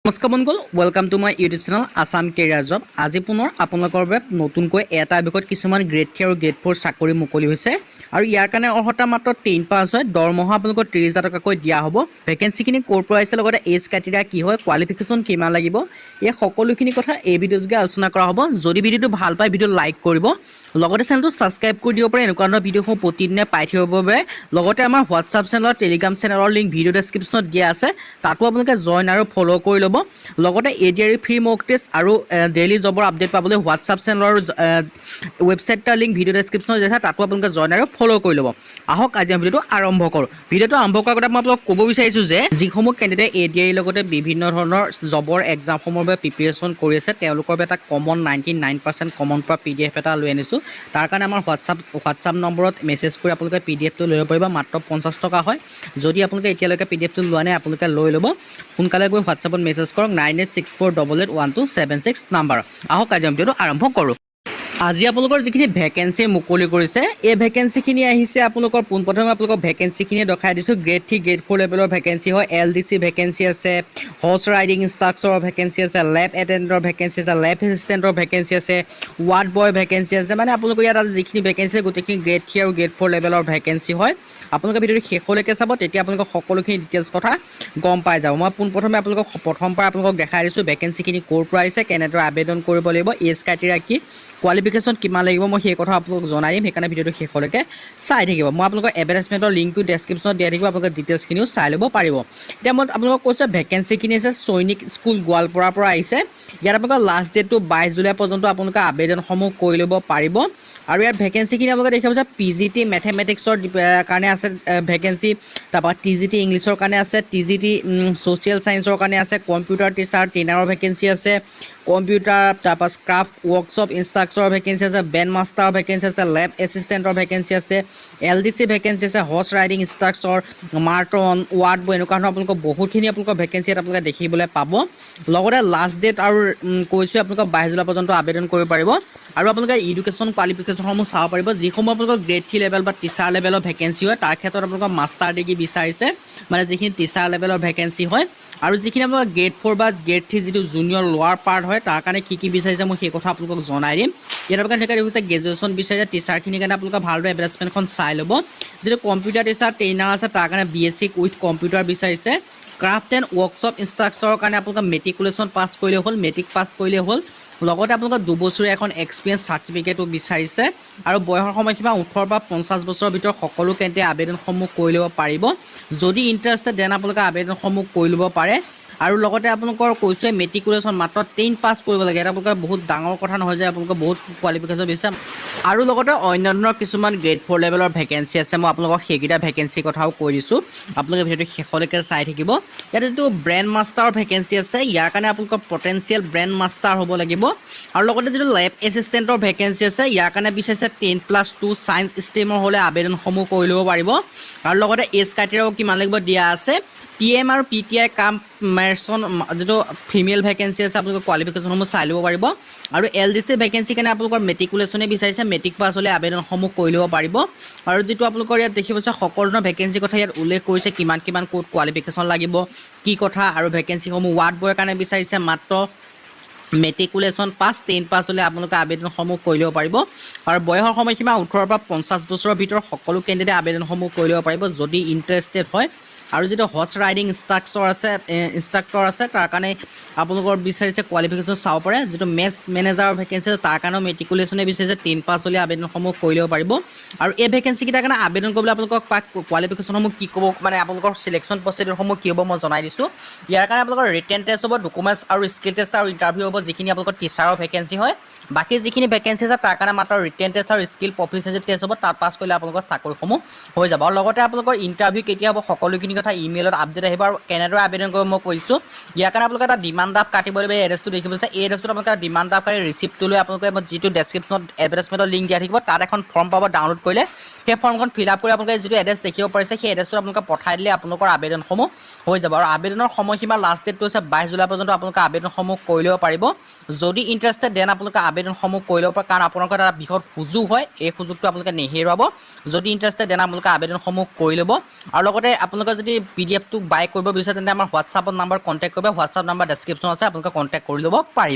নমস্কাৰ বন্ধুসকল, welcome to my YouTube channel Assam career job. আজি পুনৰ আপোনালোকৰ বাবে নতুনকৈ এটা বিষয়ত কিছুমান গ্ৰেড 3 আৰু গ্ৰেড 4 চাকৰি মুকলি হৈছে আৰু ইয়াৰ কাৰণে অৰ্হতা মাত্ৰ 10 পাছ হয়। দৰমহা আপোনালোকৰ 30,000 টকাকৈ দিয়া হ'ব। ভেকেঞ্চিখিনি ক'ৰ পৰা আহিছে, লগতে এজ ক্ৰাইটেৰিয়া কি হয়, কোৱালিফিকেশ্যন কিমান লাগিব, এই সকলোখিনি কথা এই ভিডিঅ' যোগে আলোচনা কৰা হ'ব। যদি ভিডিঅ'টো ভাল পায় ভিডিঅ' লাইক কৰিব, লগতে চেনেলটো ছাবস্ক্ৰাইব কৰি দিব পাৰে এনেকুৱা ধৰণৰ ভিডিঅ'সমূহ প্ৰতিদিনে পাই থাকিবৰ বাবে। লগতে আমাৰ হোৱাটছআপ চেনেলৰ টেলিগ্ৰাম চেনেলৰ লিংক ভিডিঅ' ডেছক্ৰিপশ্যনত দিয়া আছে, তাতো আপোনালোকে জইন আৰু ফ'ল' কৰি ল'ব। লগতে এডিআৰ ফ্ৰী মক টেষ্ট আৰু ডেইলি জবৰ আপডেট পাবলৈ হোৱাটছআপ চেনেলৰ ৱেবছাইটৰ লিংক ভিডিঅ' ডেছক্ৰিপশ্যনত দিয়া আছে, তাতো আপোনালোকে জইন আৰু ফ'ল' কৰি ল'ব। আহক আজি আমি ভিডিঅ'টো আৰম্ভ কৰোঁ। ভিডিঅ'টো আৰম্ভ কৰাৰ আগতে মই আপোনালোকক ক'ব বিচাৰিছোঁ যে যিসমূহ কেণ্ডিডেট এডিআইৰ লগতে বিভিন্ন ধৰণৰ জবৰ এক্সামসমূহৰ বাবে প্ৰিপেৰেশ্যন কৰি আছে, তেওঁলোকৰ বাবে এটা কমন 99% কমন পৰা PDF এটা লৈ আনিছোঁ। তাৰ কাৰণে আমাৰ হোৱাটছআপ নম্বৰত মেছেজ কৰি আপোনালোকে PDFটো লৈ ল'ব পাৰিব। মাত্ৰ 50 টকা হয়। যদি আপোনালোকে এতিয়ালৈকে PDFটো লোৱা নাই, আপোনালোকে লৈ ল'ব। সোনকালে গৈ হোৱাটছআপত মেছেজ কৰক 9864881276 নাম্বাৰ। আহক আজি আমি ভিডিঅ'টো আৰম্ভ কৰোঁ। আজি আপোনালোকৰ যিখিনি ভেকেঞ্চি মুকলি কৰিছে, এই ভেকেঞ্চিখিনি আহিছে আপোনালোকৰ পোনপ্ৰথমে আপোনালোকক ভেকেঞ্চিখিনি দেখাই দিছোঁ। গ্ৰেড 3 গ্ৰেড 4 লেভেলৰ ভেকেঞ্চি হয়। LDC ভেকেঞ্চি আছে, হৰ্চ ৰাইডিং ইনষ্ট্ৰাক্টৰৰ ভেকেঞ্চি আছে, লেব এটেণ্ডেণ্টৰ ভেকেঞ্চি আছে, লেব এছিষ্টেণ্টৰ ভেকেঞ্চি আছে, ৱাৰ্ড বয় ভেকেঞ্চি আছে। মানে আপোনালোকৰ ইয়াত যিখিনি ভেকেঞ্চি আছে গোটেইখিনি গ্ৰেড 3 আৰু গ্ৰেড 4 লেভেলৰ ভেকেঞ্চি হয়। আপোনালোকে ভিডিঅ'টো শেষলৈকে চাব, তেতিয়া আপোনালোকক সকলোখিনি ডিটেইলছ কথা গম পাই যাব। মই পোনপ্ৰথমে আপোনালোকক প্ৰথম পৰা আপোনালোকক দেখাই দিছোঁ ভেকেঞ্চিখিনি ক'ৰ পৰা আহিছে, কেনেদৰে আবেদন কৰিব লাগিব, এজ ক্ৰাইটেৰিয়া কি, কোৱালিফিকেশ্যন কিমান লাগিব, মই সেই কথা আপোনালোকক জনাই দিম। সেইকাৰণে ভিডিঅ'টো শেষলৈকে চাই থাকিব। মই আপোনালোকৰ এডভাৰটাইজমেণ্টৰ লিংকটো ডেছক্ৰিপশ্যনত দিয়া থাকিব, আপোনালোকে ডিটেইলছখিনিও চাই ল'ব পাৰিব। এতিয়া মই আপোনালোকক কৈছোঁ ভেকেঞ্চিখিনি আছে সৈনিক স্কুল গোৱালপাৰাৰ পৰা আহিছে। ইয়াত আপোনালোকৰ লাষ্ট ডেটটো 22 জুলাই পৰ্যন্ত আপোনালোকে আবেদনসমূহ কৰি ল'ব পাৰিব। আৰু ইয়াত ভেকেঞ্চিখিনি আপোনালোকে দেখিব যে PGT মেথমেটিক্সৰ কাৰণে আছে ভেকেঞ্চি, তাৰপৰা TGT ইংলিছৰ কাৰণে আছে, TGT ছ'চিয়েল ছায়েন্সৰ কাৰণে আছে, কম্পিউটাৰ টিচাৰ ট্ৰেইনাৰৰ ভেকেঞ্চি আছে, কম্পিউটাৰ তাৰপৰা ক্ৰাফ্ট ৱৰ্কশ্বপ ইনষ্ট্ৰাক্টৰৰ ভেকেঞ্চি আছে, বেণ্ড মাষ্টাৰৰ ভেকেঞ্চি আছে, লেব এছিষ্টেণ্টৰ ভেকেঞ্চি আছে, LDC ভেকেঞ্চি আছে, horse riding instructor, matron, ward boy, এনেকুৱা ধৰণৰ আপোনালোকৰ বহুতখিনি আপোনালোকৰ ভেকেঞ্চি ইয়াত আপোনালোকে দেখিবলৈ পাব। লগতে লাষ্ট ডেট আৰু কৈছোঁ আপোনালোকক 22 জুলাই পৰ্যন্ত আবেদন কৰিব পাৰিব। আৰু আপোনালোকে এডুকেশ্যন কোৱালিফিকেশ্যনসমূহ চাব পাৰিব। যিসমূহ আপোনালোকৰ গ্ৰেড 3 লেভেল বা টিচাৰ লেভেলৰ ভেকেঞ্চি হয়, তাৰ ক্ষেত্ৰত আপোনালোকৰ মাষ্টাৰ ডিগ্ৰী বিচাৰিছে, মানে যিখিনি টিচাৰ লেভেলৰ ভেকেঞ্চি হয়। আৰু যিখিনি আপোনালোকৰ গ্ৰেড 4 বা গ্ৰেড 3 যিটো জুনিয়ৰ লোৱাৰ পাৰ্ট হয়, তাৰ কাৰণে কি বিচাৰিছে মই সেই কথা আপোনালোকক জনাই দিম। ইয়াত আপোনালোকে এনেকৈ দেখিছে গ্ৰেজুৱেশ্যন বিচাৰিছে টিচাৰখিনিৰ কাৰণে আপোনালোকে ভালদৰে এডভাৰটাইজমেণ্টখন চাই ল'ব। যিটো কম্পিউটাৰ টিচাৰ ট্ৰেইনাৰ আছে, তাৰ কাৰণে BSc উইথ কম্পিউটাৰ বিচাৰিছে। ক্ৰাফ্ট এণ্ড ৱৰ্কশ্বপ ইনষ্ট্ৰাক্টৰৰ কাৰণে আপোনালোকে মেট্ৰিকুলেশ্যন পাছ কৰিলে হ'ল, মেট্ৰিক পাছ কৰিলে হ'ল। লগতে আপোনালোকৰ 2 বছৰীয়া এখন এক্সপিৰিয়েঞ্চ চাৰ্টিফিকেটো বিচাৰিছে। আৰু বয়সৰ সময়সীমা 18 পৰা 50 বছৰৰ ভিতৰত সকলো কেন্দ্ৰে আবেদনসমূহ কৰি ল'ব পাৰিব। যদি ইণ্টাৰেষ্টেড দেন আপোনালোকে আবেদনসমূহ কৰি ল'ব পাৰে। আৰু লগতে আপোনালোকৰ কৈছোঁ মেট্ৰিকুলেশ্যন মাত্ৰ 10 পাছ কৰিব লাগে। এটা আপোনালোকৰ বহুত ডাঙৰ কথা নহয় যে আপোনালোকৰ বহুত কোৱালিফিকেশ্যন বিচাৰে। আৰু লগতে অন্যান্য কিছুমান গ্ৰেড 4 লেভেলৰ ভেকেঞ্চি আছে, মই আপোনালোকক সেইকেইটা ভেকেঞ্চিৰ কথাও কৈ দিছোঁ। আপোনালোকে ভিডিঅ'টো শেষলৈকে চাই থাকিব। ইয়াত যিটো ব্ৰেণ্ড মাষ্টাৰৰ ভেকেঞ্চি আছে, ইয়াৰ কাৰণে আপোনালোকৰ পটেঞ্চিয়েল ব্ৰেণ্ড মাষ্টাৰ হ'ব লাগিব। আৰু লগতে যিটো লেব এছিষ্টেণ্টৰ ভেকেঞ্চি আছে, ইয়াৰ কাৰণে বিচাৰিছে 10+2 ছায়েন্স ষ্ট্ৰীমৰ হ'লে আবেদনসমূহ কৰি ল'ব পাৰিব। আৰু লগতে এজ ক্ৰাইটেৰিয়াও কিমান লাগিব দিয়া আছে। PM আৰু PTI কাম মেৰচন যিটো ফিমেল ভেকেঞ্চি আছে, আপোনালোকৰ কোৱালিফিকেশ্যনসমূহ চাই ল'ব পাৰিব। আৰু LDC ভেকেঞ্চিৰ কাৰণে আপোনালোকৰ মেট্ৰিকুলেশ্যনে বিচাৰিছে, মেট্ৰিক পাছ হ'লে আবেদনসমূহ কৰি ল'ব পাৰিব। আৰু যিটো আপোনালোকৰ ইয়াত দেখিব পাইছে সকলো ধৰণৰ ভেকেঞ্চিৰ কথা ইয়াত উল্লেখ কৰিছে, কিমান ক'ত কোৱালিফিকেশ্যন লাগিব কি কথা। আৰু ভেকেঞ্চিসমূহ ৱাৰ্ড বয়ৰ কাৰণে বিচাৰিছে মাত্ৰ মেট্ৰিকুলেশ্যন পাছ, 10 পাছ হ'লে আপোনালোকে আবেদনসমূহ কৰি ল'ব পাৰিব। আৰু বয়সৰ সময়সীমা 18 পৰা 50 বছৰৰ ভিতৰত সকলো কেণ্ডিডেটে আবেদনসমূহ কৰি ল'ব পাৰিব যদি ইণ্টাৰেষ্টেড হয়। আৰু যিটো হৰ্চ ৰাইডিং ইনষ্ট্ৰাক্টৰ আছে, তাৰ কাৰণে আপোনালোকৰ বিচাৰিছে কোৱালিফিকেশ্যন চাব পাৰে। যিটো মেচ মেনেজাৰৰ ভেকেঞ্চি আছে, তাৰ কাৰণেও মেট্ৰিকুলেশ্যনে বিচাৰিছে, 10 পাছ হ'লে আবেদনসমূহ কৰি ল'ব পাৰিব। আৰু এই ভেকেঞ্চিকেইটাৰ কাৰণে আবেদন কৰিবলৈ আপোনালোকক কোৱালিফিকেশ্যনসমূহ কি ক'ব, মানে আপোনালোকৰ চিলেকশ্যন প্ৰচিডিউৰসমূহ কি হ'ব মই জনাই দিছোঁ। ইয়াৰ কাৰণে আপোনালোকৰ ৰিটেন টেষ্ট হ'ব, ডকুমেণ্টছ আৰু স্কিল টেষ্ট আৰু ইণ্টাৰভিউ হ'ব, যিখিনি আপোনালোকৰ টিচাৰৰ ভেকেঞ্চি হয়। বাকী যিখিনি ভেকেঞ্চি আছে তাৰ কাৰণে মাত্ৰ ৰিটেন টেষ্ট আৰু স্কিল প্ৰফিচিয়েঞ্চি টেষ্ট হ'ব, তাত পাছ কৰিলে আপোনালোকৰ চাকৰিসমূহ হৈ যাব। আৰু লগতে আপোনালোকৰ ইণ্টাৰভিউ কেতিয়া হ'ব সকলোখিনি কথা ইমেইলত আপডেট আহিব। আৰু কেনেদৰে আবেদন কৰিব মই কৈছোঁ। ইয়াৰ কাৰণে আপোনালোকে এটা ডিমাণ্ড ড্ৰাফ্ট কাটিব লাগিব। এই এড্ৰেছটো দেখিব যে এই এড্ৰেছটোত আপোনালোকে ডিমাণ্ড ড্ৰাফ্ট কাটি ৰিচিপ্টটো লৈ আপোনালোকে যিটো ডেছক্ৰিপশ্যনত এডভাৰটাইজমেণ্টৰ লিংক দিয়া থাকিব, তাত এখন ফৰ্ম পাব। ডাউনলোড কৰিলে সেই ফৰ্মখন ফিল আপ কৰি আপোনালোকে যিটো এড্ৰেছ দেখিব পাৰিছে, সেই এড্ৰেছটোত আপোনালোকে পঠাই দিলে আপোনালোকৰ আবেদনসমূহ হৈ যাব। আৰু আবেদনৰ সময়সীমা লাষ্ট ডেটটো হৈছে 22 জুলাই পৰ্যন্ত আপোনালোকে আবেদনসমূহ কৰি ল'ব পাৰিব। যদি ইণ্টাৰেষ্টেড দেন আপোনালোকে আবেদনসমূহ কৰি ল'ব পাৰে, কাৰণ আপোনালোকৰ এটা বৃহৎ সুযোগ হয়, এই সুযোগটো আপোনালোকে নেহেৰুৱাব। যদি ইণ্টাৰেষ্টেড দেন আপোনালোকে আবেদনসমূহ কৰি ল'ব। আৰু লগতে আপোনালোকে যদি যদি PDF টো বাই কৰিব বিচাৰে তেন্তে আমাৰ হোৱাটছআপত নাম্বাৰ কণ্টেক্ট কৰিব হোৱাটছআপ নাম্বাৰ ডেছক্ৰিপশ্যন আছে আপোনালোকে কণ্টেক্ট কৰি ল'ব পাৰিব